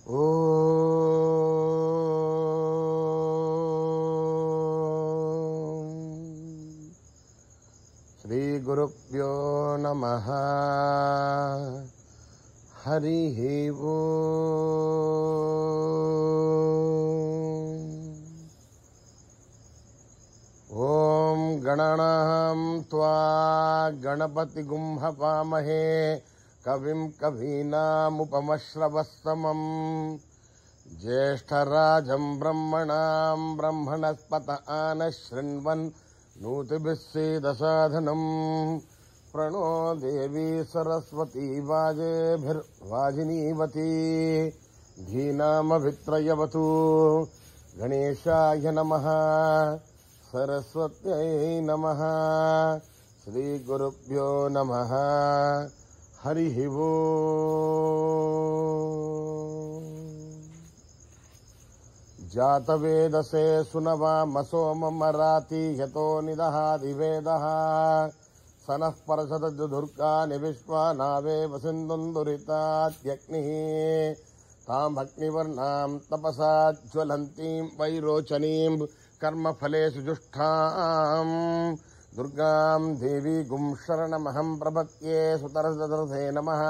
శ్రీ గురుభ్యో నమః. హరి ఓం గణానాం త్వా గణపతిగుం హవామహే కవిం కవీనాముపమశ్రవస్తమం జ్యేష్ఠరాజం బ్రహ్మణాం బ్రహ్మణస్పత ఆనశృణ్వన్ నూతిభిः सीदसाधनं प्रणो देवी सरस्वती वाजेभिर्वाजिनीवती धीनामभित्रयवतु. गणेशाय नमः. सरस्वत्यै नमः. श्रीगुरुभ्यो नमः. हरिः जातवेदसे सुनवामसोममराति यतो निदहाति वेदः सनः परषदुर्गानि विश्वानावेव सिन्धुन्दुरितात्यग्निः ताम् अग्निवर्णाम् तपसा ज्वलन्तीं वैरोचनीं कर्मफलेषु जुष्टाम् दुर्गाम् देवीगुं शरणमहं प्रपद्ये. सुतरसदर्थे नमः.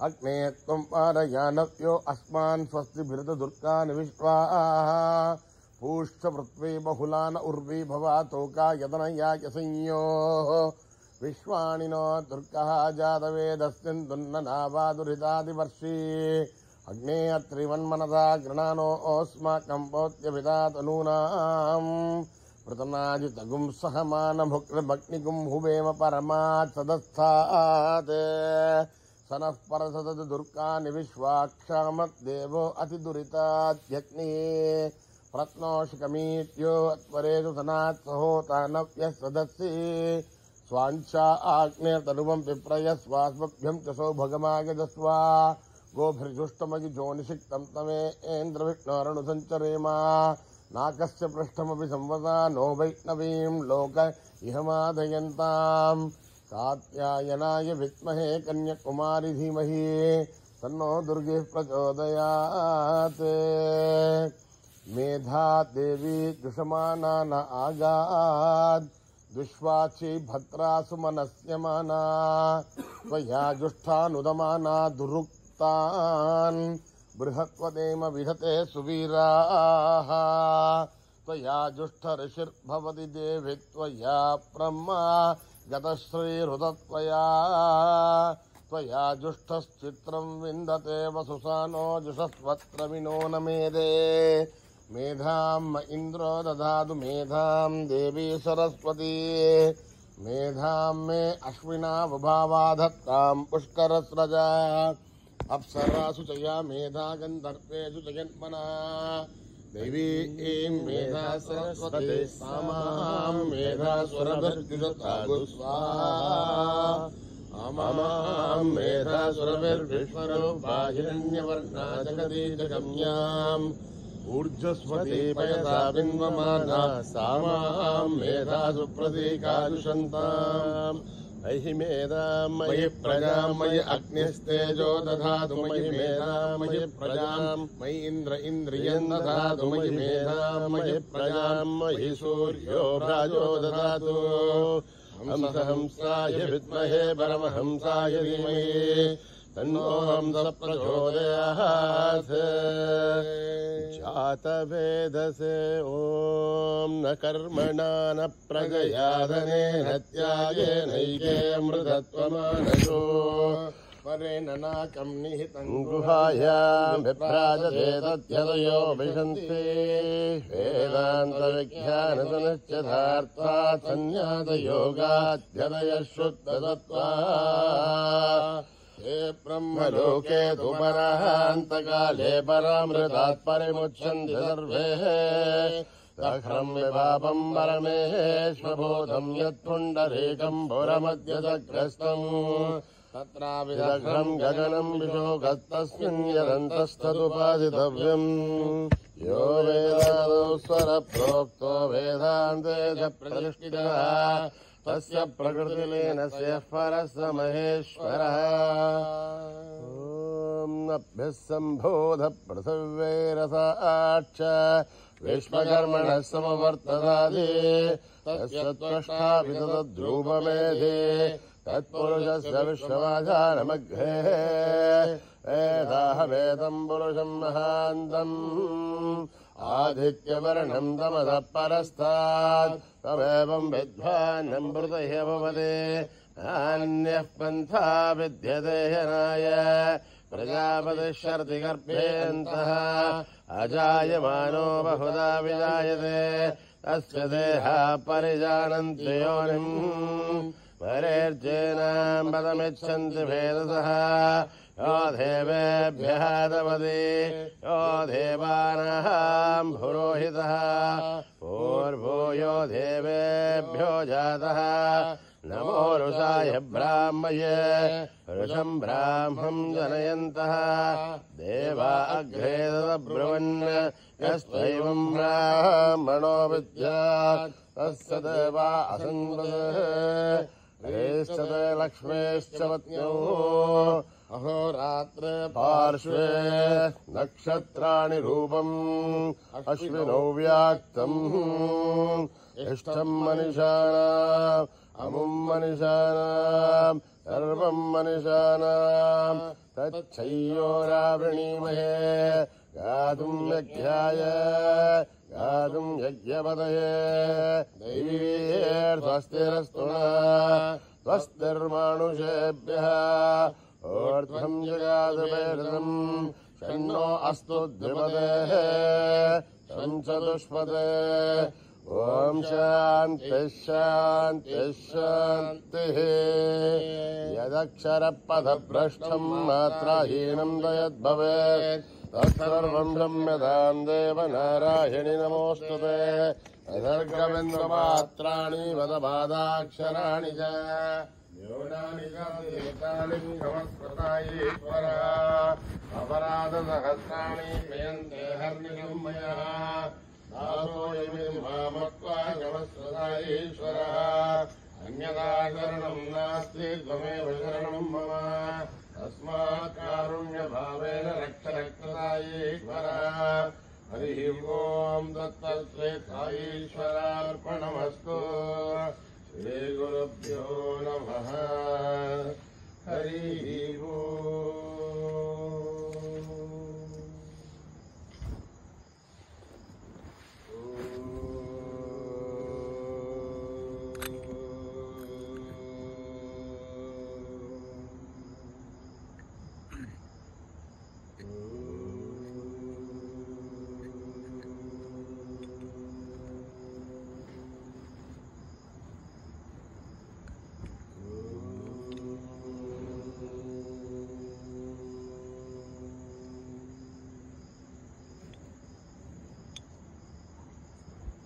अग्ने त्वं पारयानव्यो अस्मान् स्वस्तिभिर्तु दुर्गानि विश्वाः पूष्ट पृथ्वी बहुलान उर्वी भवातोका यदनयाय संयोः विश्वाणिनो दुर्गः जातवेदस्यन्दुन्ननावादुरितादिवर्षी अग्ने अत्रिवन्मनसा गृणानो अस्माकं पौत्यभिदातनूनाम् पृतनाजितगुं सहमानभुक्तिभग्निगुं हुवेम परमात् सदस्थात् सनः परसदतु दुर्गानि विश्वाक्षामद्देवो अतिदुरितात्यग्निः प्रत्नोषिकमीट्यो त्वरेषु सनात् सहोतानव्यः सदस्सि स्वाञ्चा आग्नेर्तनुवं विप्रय स्वास्मभ्यं च सौभगमागजस्व गोभिर्जुष्टमयि जोनिषिक्तं तमेन्द्रविष्णोरनुसञ्चरेम नाकस्य पृष्ठमपि संवदा नो वैष्णवीं लोक इहमादयन्ताम् कात्यायनाय विद्महे कन्याकुमारी धीमहि तन्नो दुर्गेः प्रचोदयात्. मेधा देवी दुषमाना न आगात् दुष्वाची भद्रासु मनस्यमाना त्वया जुष्टानुदमाना दुरुक्तान् बृहत्वदेम विधते सुवीराः त्वया जुष्टऋषिर्भवति देवि त्वया ब्रह्मा गतश्रीहृदत्वया त्वया जुष्टश्चित्रं विन्दते वसुसानो जुषस्वत्रविनो न मेधे मेधां इन्द्रो ददातु मेधां देवी सरस्वती मेधां मे अश्विनावभावाधत्तां पुष्करस्रजा अप्सरासु च या मेधा गन्धर्वेषु च जन्मना देवी ऐं मेधा सरस्वती सामां मेधा सुरभिर्जुषतागु स्वाहा अमां मेधा सुरभिर्विश्वरूपा हिरण्यवर्णा जगती जगम्याम् ऊर्जस्वती पयसा बिन्वमाना सामां मेधा सुप्रतीकादुषन्ताम् मयि मेधां मयि प्रजां मयि अग्निस्तेजो दधातु मयि मेधां मयि प्रजां मयि इन्द्र इन्द्रियं दधातु मयि मेधां मयि प्रजां मयि सूर्यो राजो दधातु हंसहंसाय विद्महे परमहंसाय धीमहि तन्नो हंसः प्रचोदयात्. जातवेदसे ॐ न कर्मणा न प्रजया धनेन त्यागेनैके अमृतत्वमानसो परेण नाकं निहितं गुहायां विभ्राजते तद्यतयो विशन्ति वेदान्तविज्ञानसनिश्चितार्थात् सन्न्यासयोगाद्यतयः शुद्धतत्त्वात् हे ब्रह्मलोके तु परान्तकाले परामृतात् परिमुच्यन्ति सर्वे सखरं विभावं परमेश्वरबोधं यत्पुण्डरीकं पुरमद्यदग्रस्तम् तत्राविदग्रं गगनं विशोकस्तस्मिन् यदन्तस्तदुपासितव्यम् यो वेदादौ स्वरप्रोक्तो वेदान्ते च प्रतिष्ठितः तस्य प्रकृतिलीनस्य परः स महेश्वरः अभ्यः सम्भोध पृथिव्यैरसाच्च विश्वकर्मणः समवर्तदादि तस्य त्वष्टापि तद्रूपमेधि तत्पुरुषस्य विश्वमाधारमग्रे वेदाहमेतम् पुरुषम् महान्तम् आदित्यवर्णम् तमसः परस्तात् तमेवम् विद्वान् मृतः भवति अन्यः पन्था विद्यते ह्यनाय प्रजापतिश्चरति गर्भेऽन्तः अजायमानो बहुधा विजायते तस्य देहाः परिजानन्ति योनिम् परेर्जेनाम् पदमिच्छन्ति भेदसः यो देवेभ्यः तपति यो देवानाम् पुरोहितः पूर्वो देवेभ्यो जातः नमो रुषाय ब्राह्मये ऋषम् ब्राह्मम् जनयन्तः देवा अग्रे तदब्रुवन् यस्त्वैवम् ब्राह्मणो विद्यात् तस्य देवा असन्वते लक्ष्मेश्च पत्न्यौ अहोरात्रे पार्श्वे नक्षत्राणि रूपम् अश्विनौ व्याक्तम् इष्टम् मनिषाणाम् अमुम् मनिषाणाम् सर्वम् मनिषाणाम् तच्छय्योरावृणीमहे गातुम् यज्ञाय गातुम् यज्ञपतये दैवीर्स्वस्तिरस्तु नः स्वस्तिर्मानुषेभ्यः ऊर्ध्वम् जगादुवेदम् षण्णो अस्तु द्विपदेः चतुष्पदे ॐ शान्तिः शान्तिः शान्तिः यदक्षरपदभ्रष्टम् मात्राहीनम् यद्भवेत् तत्सर्वम् क्षम्यताम् देवनारायणि नमोऽस्तुते अनर्गवेन्द्रमात्राणि वदपादाक्षराणि च न्यूनानि चातिरेकानि क्षमस्वतायेश्वर अपराधसहस्राणि क्रियन्ते हर्निशम् मया दासोऽयमिति मामत्वा क्षमस्वतायेश्वरः अन्यथा शरणम् नास्ति त्वमेव शरणम् मम तस्मात् कारुण्यभावेन रक्ष रक्षसायेश्वरः हरिः ॐ दत्तश्रेष्ठायेश्वरार्पणमस्तु श्रीगुरुभ्यो नमः हरिः ॐ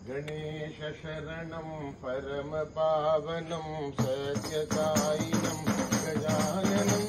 गणेश शरणं परम पावनं सत्यसायिनं गजाननं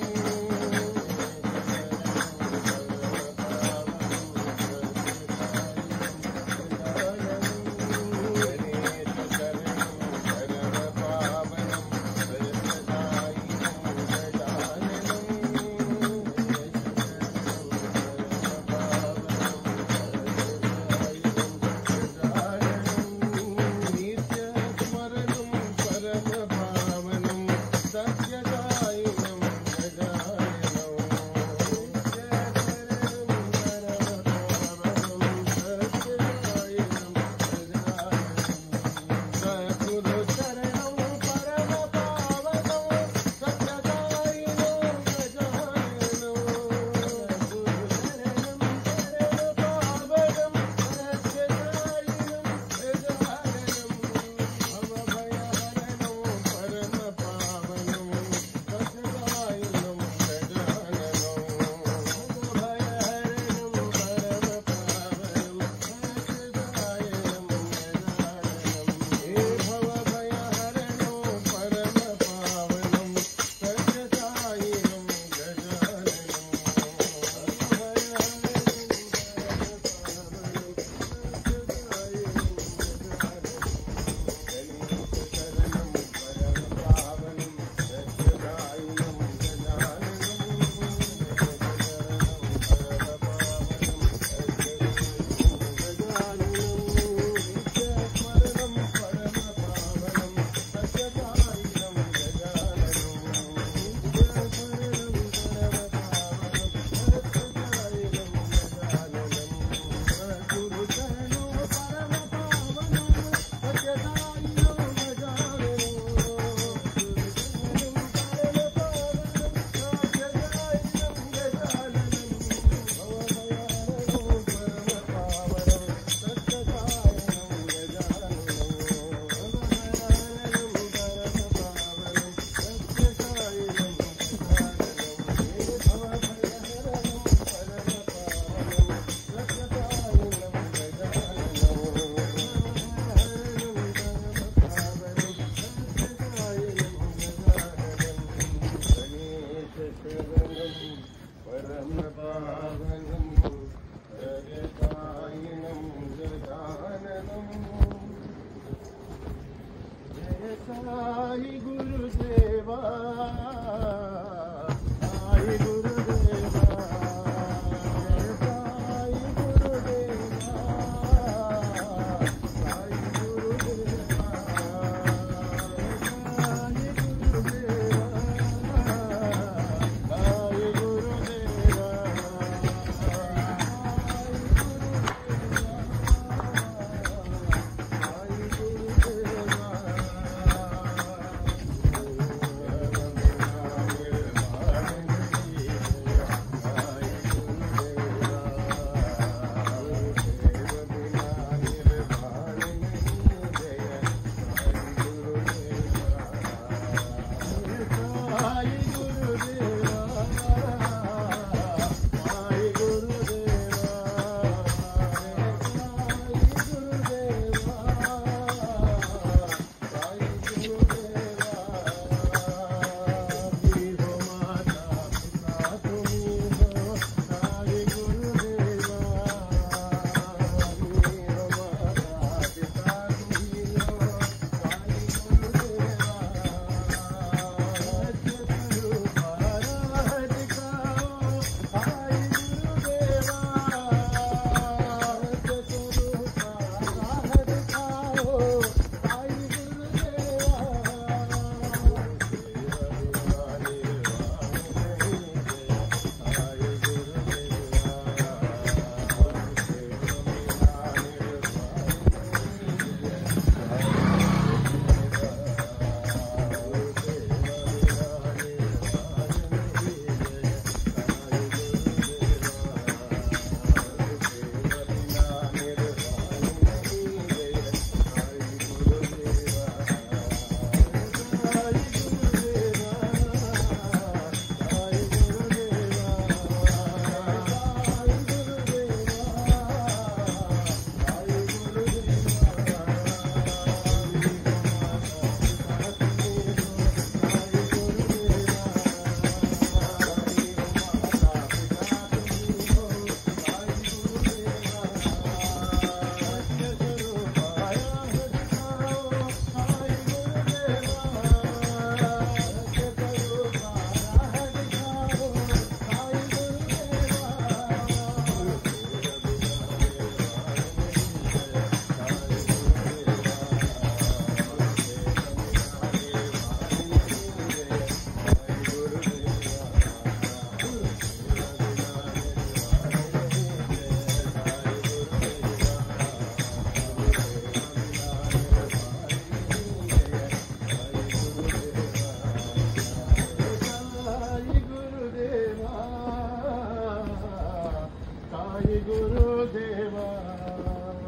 गुरुदेवा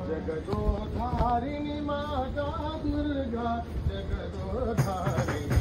जगदोधारिणी माता दुर्गा जगदोधारिणी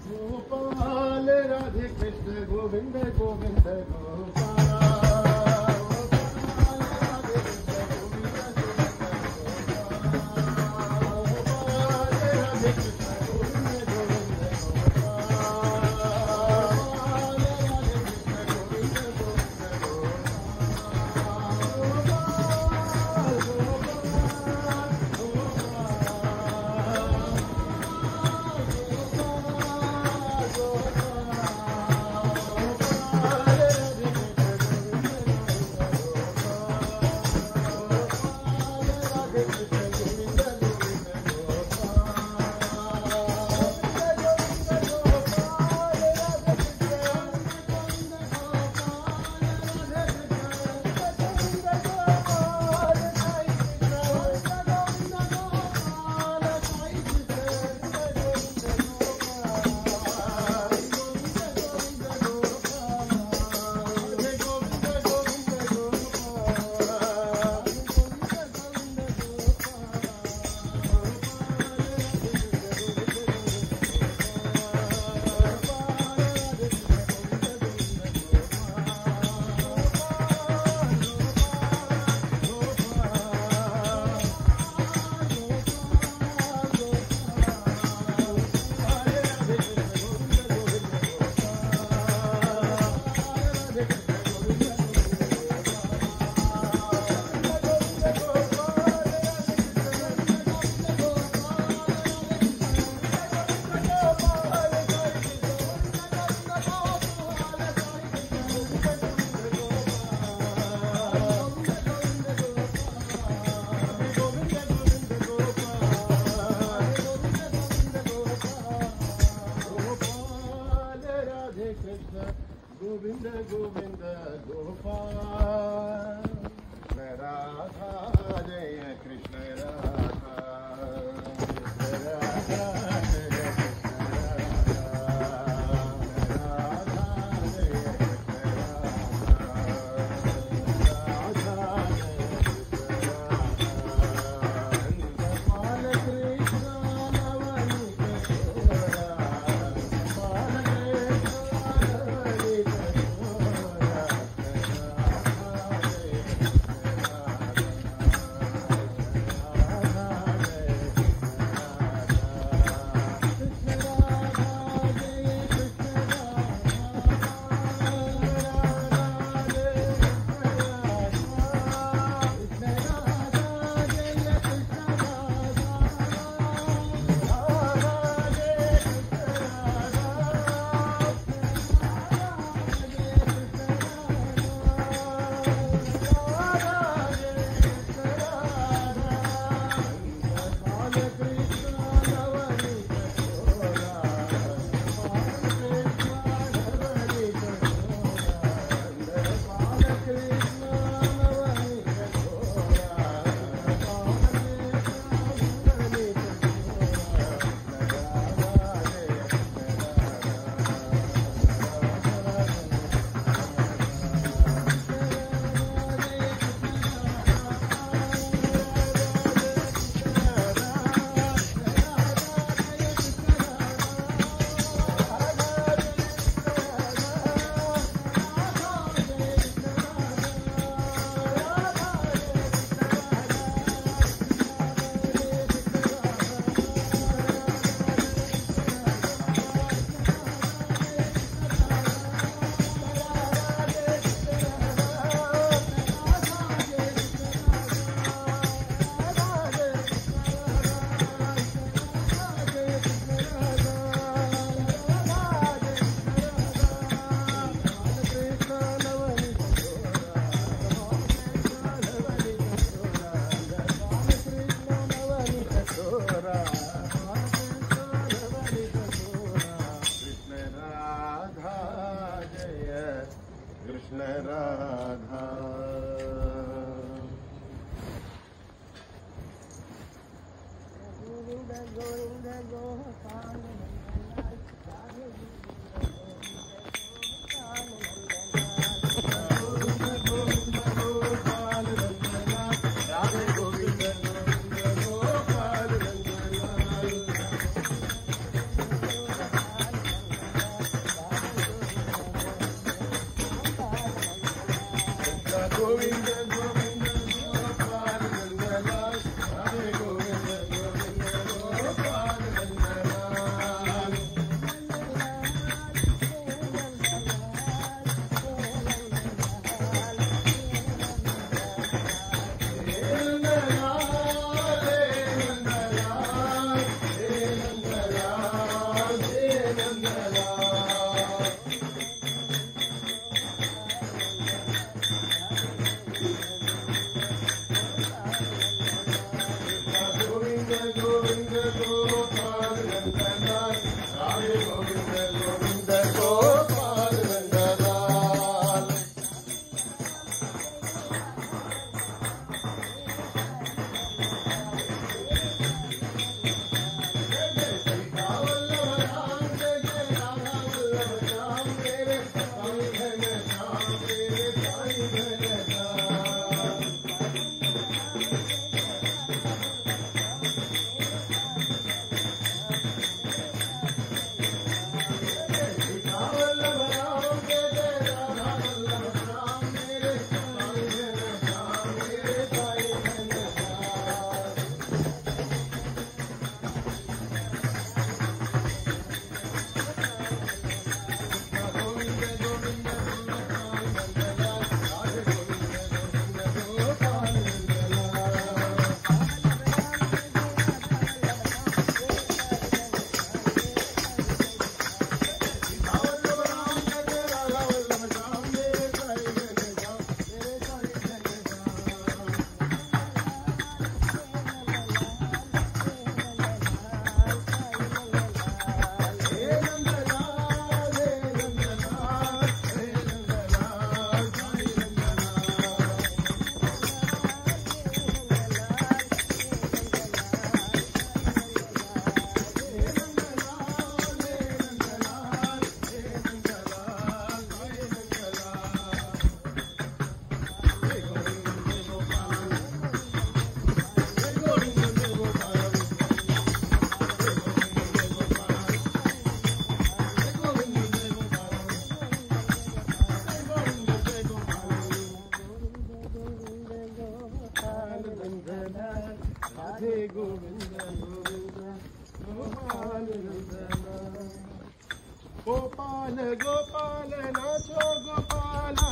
गोपाल राधे कृष्ण गोविंद गोविंद गोविंद गोविंद गोपाल राधा जय कृष्ण राधा राधा जय कृष्ण राधा जय कृष्ण कृष्ण राधा। गोविंद गोविंद गोपाल गोपाल गोपाल नाचो गोपाला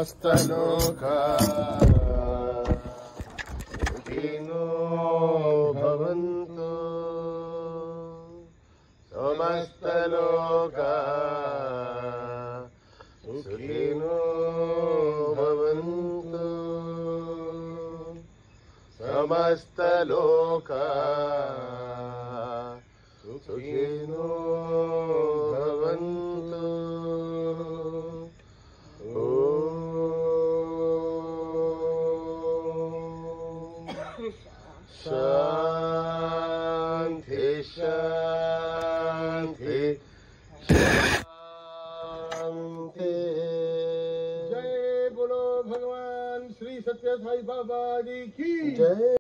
ಸಮಸ್ತಲೋಕ ಸುಖಿನೋ ಭವಂತು ಸಮಸ್ತಲೋಕ ಸುಖಿನೋ ಭವಂತು ಸಮಸ್ತಲೋಕ ಸುಖಿನೋ ಭವಂತು शांति शांति शांति। जय बोलो भगवान श्री सत्य साई बाबा जी की जय।